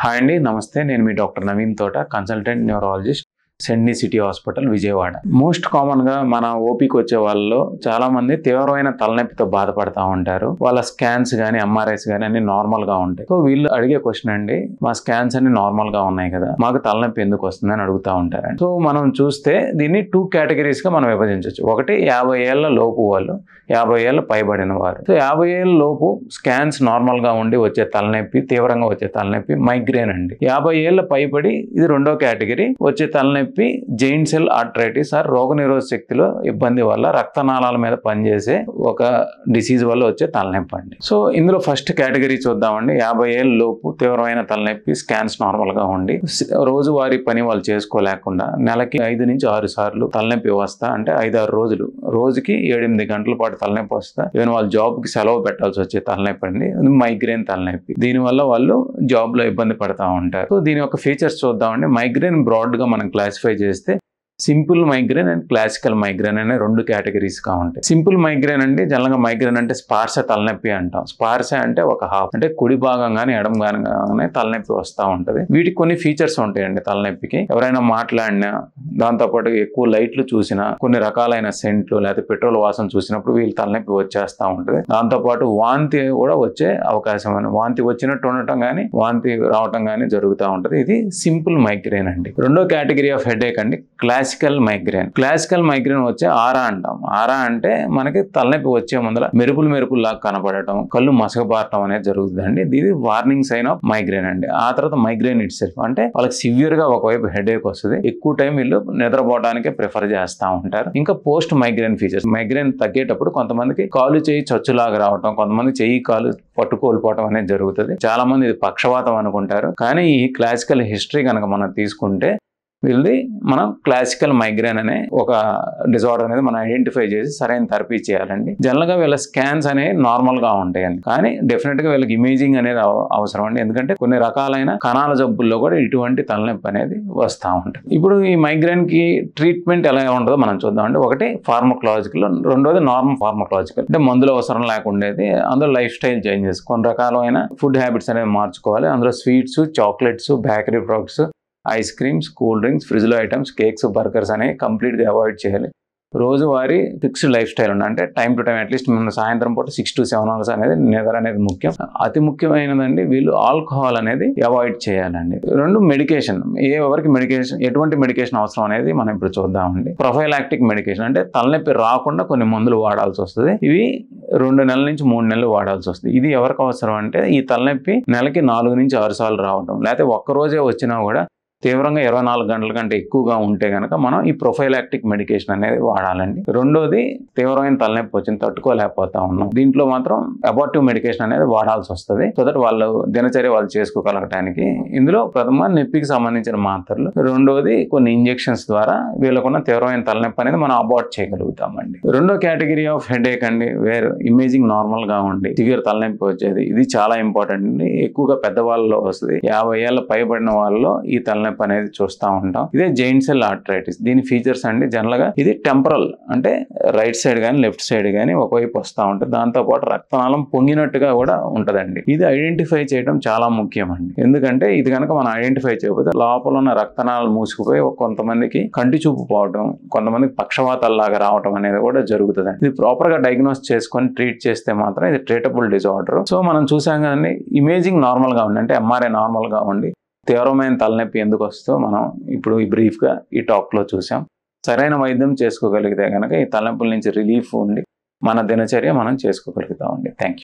Hi అండి, నమస్తే. నేను మీ doctor Naveen Thota, consultant neurologist, Sentini city hospital, Vijayawada. Most కామన్గా మన ఓపీకి వచ్చే వాళ్ళలో చాలా మంది తీవ్రమైన తలనొప్పితో బాధపడతా ఉంటారు. వాళ్ళ స్కాన్స్ కానీ ఎంఆర్ఐస్ కానీ అన్ని నార్మల్గా ఉంటాయి. సో వీళ్ళు అడిగే క్వశ్చన్ అండి, మా స్కాన్స్ అన్ని నార్మల్గా ఉన్నాయి కదా, మాకు తలనొప్పి ఎందుకు వస్తుంది అని అడుగుతూ ఉంటారండి. సో మనం చూస్తే దీన్ని 2 కేటగిరీస్గా మనం విభజించవచ్చు. ఒకటి 50 ఏళ్ల లోపు వాళ్ళు, 50 ఏళ్ళు పైబడిన వారు. సో 50 ఏళ్ళ లోపు స్కాన్స్ నార్మల్గా ఉండి వచ్చే తలనొప్పి, తీవ్రంగా వచ్చే తలనొప్పి మైగ్రేన్ అండి. 50 ఏళ్ళ పైబడి ఇది 2వ కేటగిరీ. వచ్చే తలనొప్పి జెయింట్ సెల్ ఆర్థరైటిస్ ఆర్ రోగనిరోధక శక్తిలో ఇబ్బంది వల్ల రక్తనాళాల మీద పనిచేసే ఒక డిసీజ్ వల్ల వచ్చే తలనొప్పి అండి. సో ఇందులో ఫస్ట్ కేటగిరీ చూద్దామండి. 50 ఏళ్ళ లోపు తీవ్రమైన తలనొప్పి, స్కాన్స్ నార్మల్గా ఉండి రోజువారీ పని వాళ్ళు చేసుకోలేకుండా నెలకి 5 నుంచి 6 సార్లు తలనొప్పి వస్తా, అంటే 5-6 రోజులు, రోజుకి 7-8 గంటల పాటు తలనొప్పి వస్తా, ఈవెన్ వాళ్ళు జాబ్కి సెలవు పెట్టాల్సి వచ్చే తలనొప్పి అండి. మైగ్రేన్ తలనొప్పి. దీనివల్ల వాళ్ళు జాబ్లో ఇబ్బంది పడతా ఉంటారు. సో దీని యొక్క ఫీచర్స్ చూద్దామండి. మైగ్రేన్ బ్రాడ్గా మనం క్లాసిఫై చేస్తే simple migraine and classical migraine అనే 2 కేటగిరీస్గా ఉంటాయి. సింపుల్ మైగ్రేన్ అంటే జనరల్గా మైగ్రేన్ అంటే స్పార్శ తలనొప్పి అంటాం. స్పార్శ అంటే ఒక హాఫ్, అంటే కుడి భాగం కానీ ఎడమ భాగంగానే తలనొప్పి వస్తూ ఉంటుంది. వీటికి కొన్ని ఫీచర్స్ ఉంటాయండి తలనొప్పికి. ఎవరైనా మాట్లాడినా, దాంతోపాటు ఎక్కువ లైట్లు చూసినా, కొన్ని రకాలైన సెంట్లు లేకపోతే పెట్రోల్ వాసన చూసినప్పుడు వీళ్ళు తలనొప్పి వచ్చేస్తూ ఉంటుంది. దాంతోపాటు వాంతి కూడా వచ్చే అవకాశం అని, వాంతి వచ్చినట్టు ఉండటం కానీ వాంతి రావటం కానీ జరుగుతూ ఉంటుంది. ఇది సింపుల్ మైగ్రేన్ అండి. 2వ కేటగిరీ ఆఫ్ హెడేక్ అండి క్లాసికల్ మైగ్రేన్. క్లాసికల్ మైగ్రేన్ వచ్చే ఆరా అంటాం. ఆరా అంటే మనకి తలనొప్పి వచ్చే ముందర మెరుపులాగా కనపడటం, కళ్ళు మసకబారటం అనేది జరుగుతుందండి. ఇది వార్నింగ్ సైన్ ఆఫ్ మైగ్రేన్ అండి. ఆ తర్వాత మైగ్రేన్ ఇట్ సెల్ఫ్ అంటే వాళ్ళకి సివియర్ గా ఒకవైపు హెడేక్ వస్తుంది, ఎక్కువ టైం వీళ్ళు నిద్రపోవడానికే ప్రిఫర్ చేస్తూ ఉంటారు. ఇంకా పోస్ట్ మైగ్రేన్ ఫీచర్స్. మైగ్రేన్ తగ్గేటప్పుడు కొంతమందికి కాలు చేయి చచ్చులాగా రావటం, కొంతమంది చెయ్యి కాలు పట్టుకోల్పోవటం అనేది జరుగుతుంది. చాలా మంది ఇది పక్షవాతం అనుకుంటారు, కానీ ఈ క్లాసికల్ హిస్టరీ కనుక మనం తీసుకుంటే వీళ్ళది మనం క్లాసికల్ మైగ్రేన్ అనే ఒక డిజార్డర్ అనేది మనం ఐడెంటిఫై చేసి సరైన థెరపీ చేయాలండి. జనరల్గా వీళ్ళ స్కాన్స్ అనేవి నార్మల్గా ఉంటాయండి, కానీ డెఫినెట్గా వీళ్ళకి ఇమేజింగ్ అనేది అవసరం అండి. ఎందుకంటే కొన్ని రకాలైన కణాల జబ్బుల్లో కూడా ఇటువంటి తలనొప్పి అనేది వస్తూ ఉంటుంది. ఇప్పుడు ఈ మైగ్రేన్కి ట్రీట్మెంట్ ఎలా ఉంటుందో మనం చూద్దామండి. ఒకటి ఫార్మకలాజికల్, 2వది నార్మల్ ఫార్మకలాజికల్, అంటే మందులు అవసరం లేకుండేది. అందులో లైఫ్ స్టైల్ చేంజెస్, కొన్ని రకాలైన ఫుడ్ హ్యాబిట్స్ అనేవి మార్చుకోవాలి. అందులో sweets, chocolates, bakery products, ice creams, cool drinks, ఫ్రిడ్జ్లో ఐటమ్స్, కేక్స్, బర్గర్స్ అనేవి కంప్లీట్గా అవాయిడ్ చేయాలి. రోజువారీ ఫిక్స్డ్ లైఫ్ స్టైల్ ఉండాలి. అంటే టైం టు టైం అట్లీస్ట్ మన సాయంత్రం పూట 6 to 7 hours అనేది నిద్ర అనేది ముఖ్యం. అతి ముఖ్యమైనదండి, వీళ్ళు ఆల్కహాల్ అనేది అవాయిడ్ చేయాలండి. 2 మెడికేషన్. ఎవరికి మెడికేషన్, ఎటువంటి మెడికేషన్ అవసరం అనేది మనం ఇప్పుడు చూద్దామండి. ప్రొఫైలాక్టిక్ మెడికేషన్ అంటే తలనొప్పి రాకుండా కొన్ని మందులు వాడాల్సి వస్తుంది. ఇవి 2 నెలల నుంచి 3 నెలలు వాడాల్సి వస్తుంది. ఇది ఎవరికి అవసరం అంటే ఈ తలనొప్పి నెలకి 4 నుంచి 6 సార్లు రావడం, లేకపోతే ఒక్కరోజే వచ్చినా కూడా తీవ్రంగా 24 గంటల కంటే ఎక్కువగా ఉంటే కనుక మనం ఈ ప్రొఫైలాక్టిక్ మెడికేషన్ అనేది వాడాలండి. 2వది తీవ్రమైన తలనొప్పి వచ్చింది, తట్టుకోలేకపోతా ఉన్నాం, దీంట్లో మాత్రం అబార్టివ్ మెడికేషన్ అనేది వాడాల్సి వస్తుంది. సో దట్ వాళ్ళు దినచర్య వాళ్ళు చేసుకోగలగటానికి. ఇందులో ప్రథమ నొప్పికి సంబంధించిన మాత్రలు, 2వది కొన్ని ఇంజెక్షన్స్ ద్వారా వీళ్ళకున్న తీవ్రమైన తలనొప్పి అనేది మనం అబార్ట్ చేయగలుగుతామండి. 2వ కేటగిరీ ఆఫ్ హెడేక్ అండి, వేర్ ఇమేజింగ్ నార్మల్ గా ఉండి సివియర్ తలనొప్పి వచ్చేది. ఇది చాలా ఇంపార్టెంట్ అండి. ఎక్కువగా పెద్దవాళ్ళలో వస్తుంది. 50 ఏళ్ళ పైబడిన వాళ్ళలో ఈ తలనొప్పి అనేది చూస్తూ ఉంటాం. ఇదే జెయింట్ సెల్ ఆర్థరైటిస్. దీని ఫీచర్స్ అండి, జనరల్ గా ఇది టెంపరల్, అంటే రైట్ సైడ్ కానీ లెఫ్ట్ సైడ్ కానీ ఒకవైపు వస్తూ ఉంటుంది. దాంతో పాటు రక్తనాళం పొంగినట్టుగా కూడా ఉంటదండి. ఇది ఐడెంటిఫై చేయడం చాలా ముఖ్యం అండి. ఎందుకంటే ఇది కనుక మనం ఐడెంటిఫై చేయకపోతే లోపల ఉన్న రక్తనాళాలు మూసుకుపోయి కొంతమందికి కంటి చూపు పోవడం, కొంతమందికి పక్షవాతాల్లాగా రావడం అనేది కూడా జరుగుతుంది. ఇది ప్రాపర్ గా డయాగ్నోస్ చేసుకొని ట్రీట్ చేస్తే మాత్రం ఇది ట్రీటబుల్ డిజార్డర్. సో మనం చూసాం కదండి, ఇమేజింగ్ నార్మల్ గా ఉండి, అంటే ఎంఆర్ఐ నార్మల్ గా ఉండి తీవ్రమైన తలనొప్పి ఎందుకు వస్తుందో మనం ఇప్పుడు ఈ బ్రీఫ్గా ఈ టాక్లో చూసాం. సరైన వైద్యం చేసుకోగలిగితే కనుక ఈ తలనొప్పుల నుంచి రిలీఫ్ ఉండి మన దినచర్య మనం చేసుకోగలుగుతామండి. Thank you.